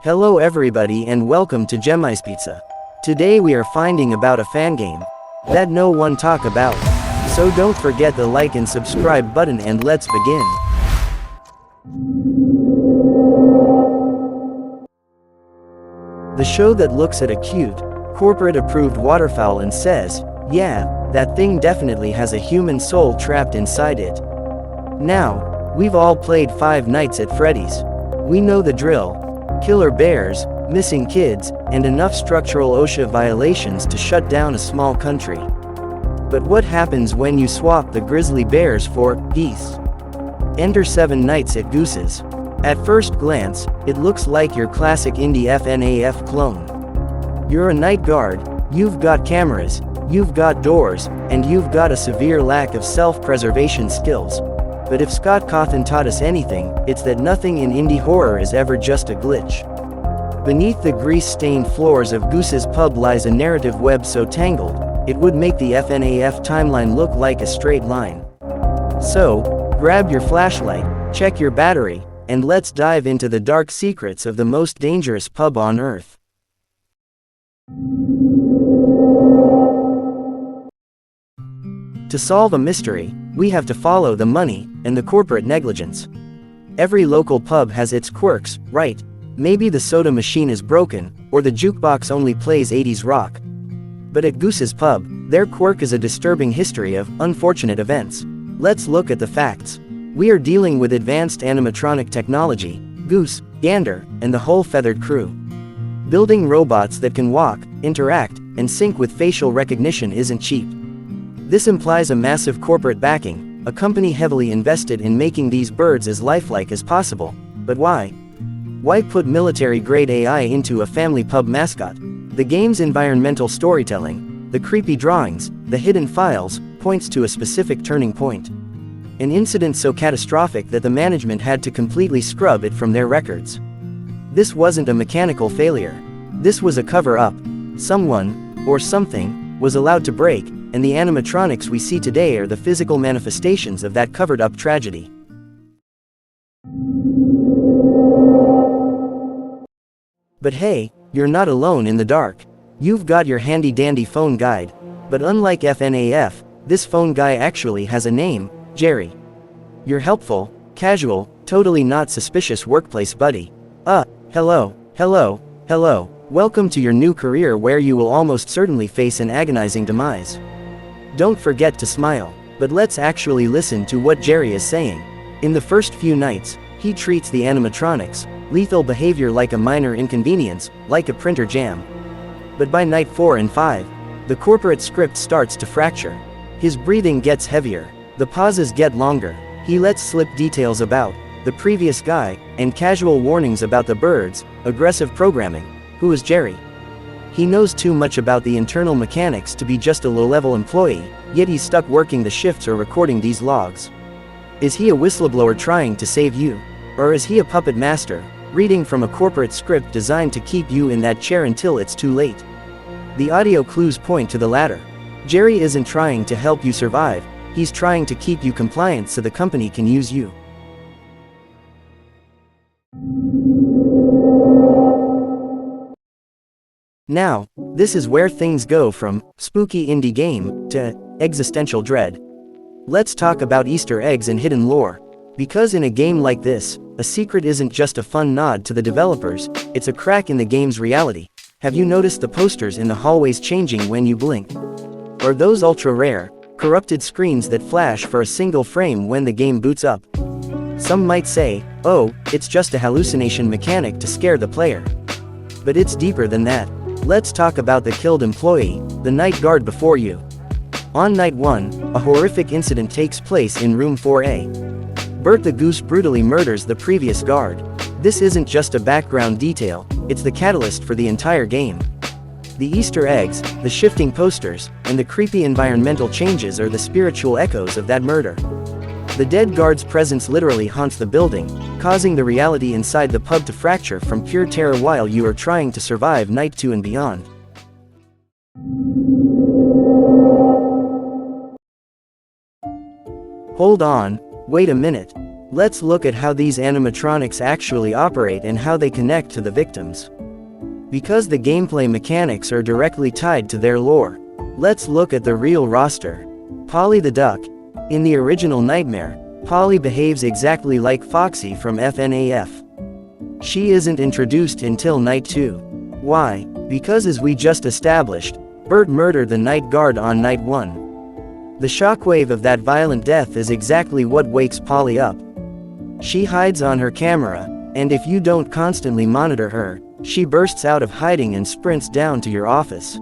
Hello everybody and welcome to Gemmi's Pizza. Today we are finding about a fan game that no one talk about. So don't forget the like and subscribe button and let's begin. The show that looks at a cute, corporate approved waterfowl and says, yeah, that thing definitely has a human soul trapped inside it. Now, we've all played Five Nights at Freddy's. We know the drill. Killer bears, missing kids, and enough structural OSHA violations to shut down a small country. But what happens when you swap the grizzly bears for geese? Enter 7 Nights at Goose's. At first glance, it looks like your classic indie FNAF clone. You're a night guard, you've got cameras, you've got doors, and you've got a severe lack of self-preservation skills. But if Scott Cawthon taught us anything, it's that nothing in indie horror is ever just a glitch. Beneath the grease-stained floors of Goose's pub lies a narrative web so tangled, it would make the FNAF timeline look like a straight line. So, grab your flashlight, check your battery, and let's dive into the dark secrets of the most dangerous pub on Earth. To solve a mystery, we have to follow the money and the corporate negligence. Every local pub has its quirks, right? Maybe the soda machine is broken, or the jukebox only plays 80s rock. But at Goose's pub, their quirk is a disturbing history of unfortunate events. Let's look at the facts. We are dealing with advanced animatronic technology, Goose, Gander, and the whole feathered crew. Building robots that can walk, interact, and sync with facial recognition isn't cheap. This implies a massive corporate backing, a company heavily invested in making these birds as lifelike as possible. But why? Why put military-grade AI into a family pub mascot? The game's environmental storytelling, the creepy drawings, the hidden files, points to a specific turning point. An incident so catastrophic that the management had to completely scrub it from their records. This wasn't a mechanical failure. This was a cover-up. Someone, or something, was allowed to break, and the animatronics we see today are the physical manifestations of that covered-up tragedy. But hey, you're not alone in the dark. You've got your handy-dandy phone guide. But unlike FNAF, this phone guy actually has a name, Jerry. Your helpful, casual, totally not suspicious workplace buddy. Hello. Welcome to your new career where you will almost certainly face an agonizing demise. Don't forget to smile, but let's actually listen to what Jerry is saying. In the first few nights, he treats the animatronics, lethal behavior like a minor inconvenience, like a printer jam. But by night 4 and 5, the corporate script starts to fracture. His breathing gets heavier, the pauses get longer, he lets slip details about the previous guy, and casual warnings about the birds, aggressive programming. Who is Jerry? He knows too much about the internal mechanics to be just a low-level employee, yet he's stuck working the shifts or recording these logs. Is he a whistleblower trying to save you? Or is he a puppet master, reading from a corporate script designed to keep you in that chair until it's too late? The audio clues point to the latter. Jerry isn't trying to help you survive, he's trying to keep you compliant so the company can use you. Now, this is where things go from spooky indie game to existential dread. Let's talk about Easter eggs and hidden lore. Because in a game like this, a secret isn't just a fun nod to the developers, it's a crack in the game's reality. Have you noticed the posters in the hallways changing when you blink? Or those ultra-rare, corrupted screens that flash for a single frame when the game boots up? Some might say, oh, it's just a hallucination mechanic to scare the player. But it's deeper than that. Let's talk about the killed employee, the night guard before you. On night 1, a horrific incident takes place in room 4A. Bert the Goose brutally murders the previous guard. This isn't just a background detail, it's the catalyst for the entire game. The Easter eggs, the shifting posters, and the creepy environmental changes are the spiritual echoes of that murder. The dead guard's presence literally haunts the building, causing the reality inside the pub to fracture from pure terror while you are trying to survive night 2 and beyond. Hold on, wait a minute. Let's look at how these animatronics actually operate and how they connect to the victims. Because the gameplay mechanics are directly tied to their lore, let's look at the real roster. Polly the Duck. In the original Nightmare, Polly behaves exactly like Foxy from FNAF. She isn't introduced until Night 2. Why? Because as we just established, Bert murdered the night guard on Night 1. The shockwave of that violent death is exactly what wakes Polly up. She hides on her camera, and if you don't constantly monitor her, she bursts out of hiding and sprints down to your office.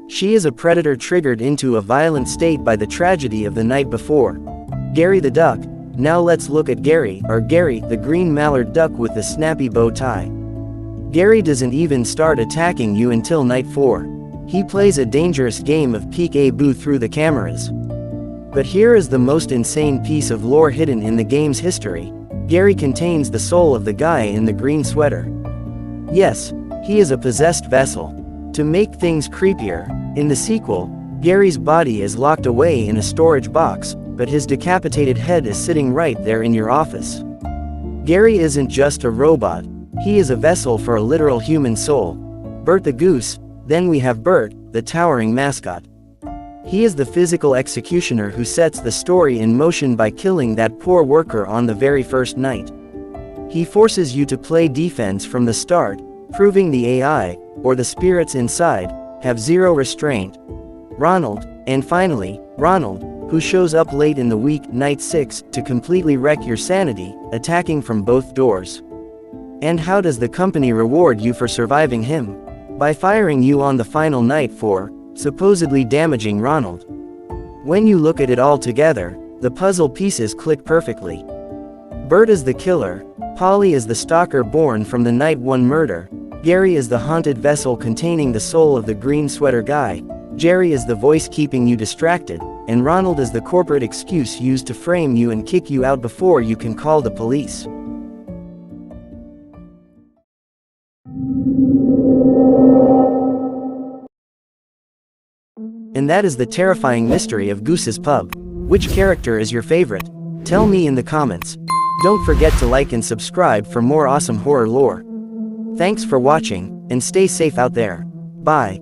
She is a predator triggered into a violent state by the tragedy of the night before. Garry the Duck. Now let's look at Garry, or Garry, the green mallard duck with the snappy bow tie. Garry doesn't even start attacking you until Night 4. He plays a dangerous game of peek-a-boo through the cameras. But here is the most insane piece of lore hidden in the game's history. Garry contains the soul of the guy in the green sweater. Yes, he is a possessed vessel. To make things creepier, in the sequel, Garry's body is locked away in a storage box, but his decapitated head is sitting right there in your office. Garry isn't just a robot, he is a vessel for a literal human soul. Bert the Goose. Then we have Bert, the towering mascot. He is the physical executioner who sets the story in motion by killing that poor worker on the very first night. He forces you to play defense from the start, proving the AI, or the spirits inside, have zero restraint. Ronald, and finally, Ronald, who shows up late in the week, Night 6, to completely wreck your sanity, attacking from both doors. And how does the company reward you for surviving him? By firing you on the final night for, supposedly damaging Ronald. When you look at it all together, the puzzle pieces click perfectly. Bert is the killer, Polly is the stalker born from the Night 1 murder, Garry is the haunted vessel containing the soul of the green sweater guy, Jerry is the voice keeping you distracted, and Ronald is the corporate excuse used to frame you and kick you out before you can call the police. And that is the terrifying mystery of Goose's Pub. Which character is your favorite? Tell me in the comments. Don't forget to like and subscribe for more awesome horror lore. Thanks for watching, and stay safe out there. Bye.